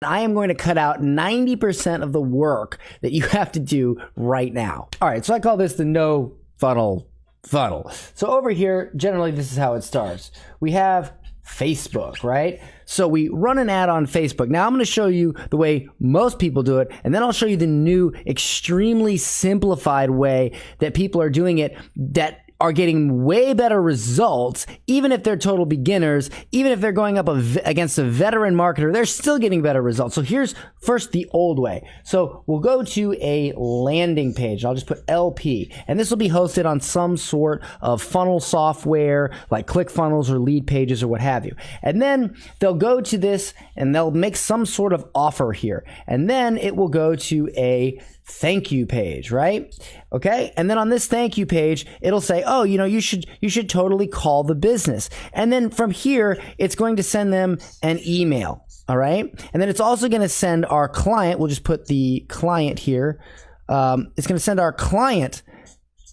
I am going to cut out 90% of the work that you have to do right now. All right, so I call this the no funnel. So over here, generally this is how it starts. We have Facebook, right? So we run an ad on Facebook. Now I'm going to show you the way most people do it, and then I'll show you the new, extremely simplified way that people are doing it that are getting way better results, even if they're total beginners, even if they're going up against a veteran marketer, they're still getting better results. So here's first the old way. So we'll go to a landing page. I'll just put LP, and this will be hosted on some sort of funnel software like ClickFunnels or Lead Pages or what have you. And then they'll go to this and they'll make some sort of offer here. And then it will go to a thank you page, right? Okay. And then on this thank you page, it'll say, oh, you should totally call the business. And then from here, it's going to send them an email. All right. And then it's also going to send our client, we'll just put the client here. It's going to send our client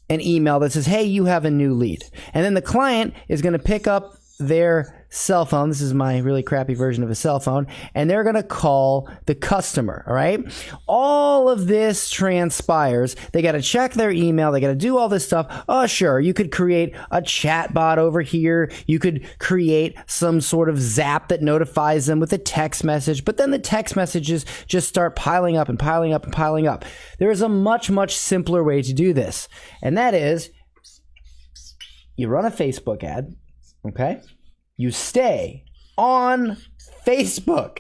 an email that says, hey, you have a new lead. And then the client is going to pick up their cell phone. This is my really crappy version of a cell phone. And they're going to call the customer. All right. All of this transpires. They got to check their email. They got to do all this stuff. Oh, sure. You could create a chat bot over here. You could create some sort of zap that notifies them with a text message. But then the text messages just start piling up and piling up and piling up. There is a much, much simpler way to do this. And that is you run a Facebook ad. Okay. You stay on Facebook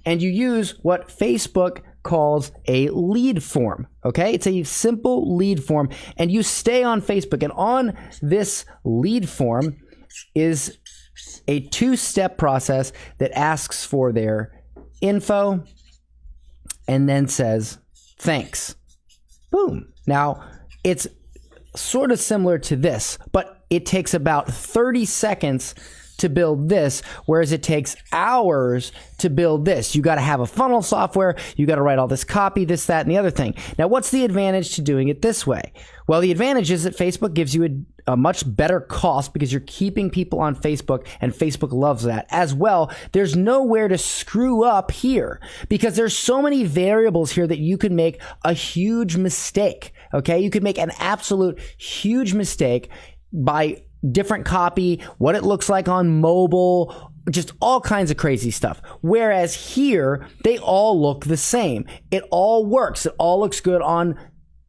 and you use what Facebook calls a lead form. Okay. It's a simple lead form and you stay on Facebook, and on this lead form is a two-step process that asks for their info and then says, thanks. Boom. Now it's sort of similar to this, but it takes about 30 seconds to build this, whereas it takes hours to build this. You got to have a funnel software. You got to write all this copy, this, that, and the other thing. Now, what's the advantage to doing it this way? Well, the advantage is that Facebook gives you a much better cost because you're keeping people on Facebook, and Facebook loves that. As well, there's nowhere to screw up here because there's so many variables here that you could make a huge mistake. Okay, you could make an absolute huge mistake by different copy, what it looks like on mobile, just all kinds of crazy stuff. Whereas here, they all look the same. It all works. It all looks good on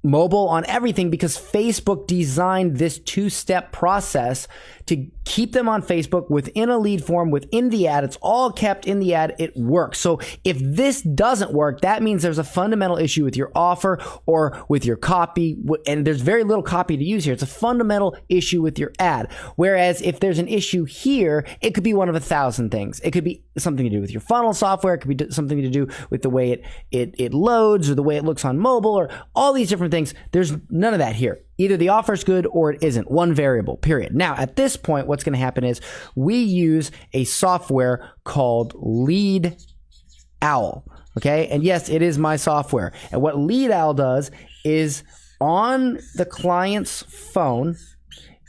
mobile, on everything, because Facebook designed this two-step process to keep them on Facebook within a lead form, within the ad. It's all kept in the ad. It works. So if this doesn't work, that means there's a fundamental issue with your offer or with your copy, and there's very little copy to use here. It's a fundamental issue with your ad. Whereas if there's an issue here, it could be one of 1,000 things. It could be something to do with your funnel software. It could be something to do with the way it loads or the way it looks on mobile or all these different things. There's none of that here. Either the offer's good or it isn't. One variable, period. Now, at this point, what's going to happen is we use a software called Lead Owl. Okay. And yes, it is my software. And what Lead Owl does is on the client's phone,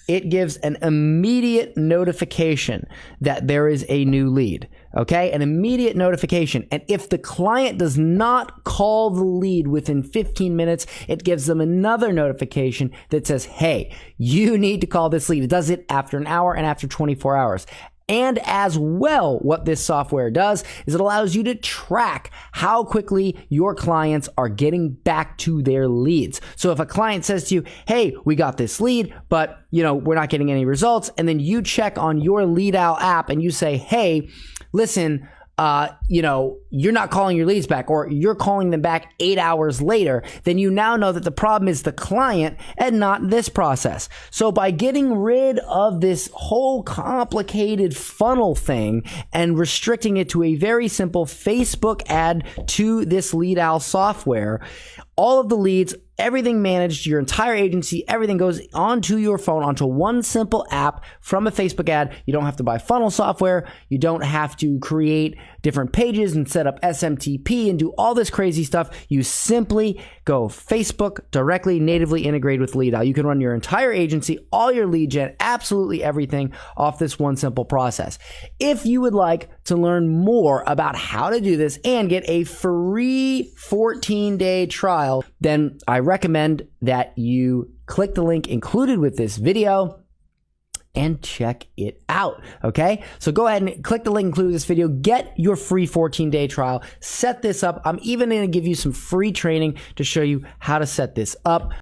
it gives an immediate notification that there is a new lead. Okay, an immediate notification. And if the client does not call the lead within 15 minutes, it gives them another notification that says, hey, you need to call this lead. It does it after an hour and after 24 hours. And as well, what this software does is it allows you to track how quickly your clients are getting back to their leads. So if a client says to you, hey, we got this lead, but we're not getting any results. And then you check on your Lead Owl app and you say, hey, listen, you're not calling your leads back, or you're calling them back 8 hours later, then you now know that the problem is the client and not this process. So by getting rid of this whole complicated funnel thing and restricting it to a very simple Facebook ad to this Lead Owl software, All of the leads, everything managed, your entire agency, everything goes onto your phone, onto one simple app from a Facebook ad. You don't have to buy funnel software. You don't have to create different pages and set up SMTP and do all this crazy stuff. You simply go Facebook, directly, natively integrate with Lead Out. You can run your entire agency, all your lead gen, absolutely everything off this one simple process. If you would like to learn more about how to do this and get a free 14-day trial, then I recommend that you click the link included with this video and check it out, okay? So go ahead and click the link included with this video, get your free 14-day trial, set this up. I'm even gonna give you some free training to show you how to set this up.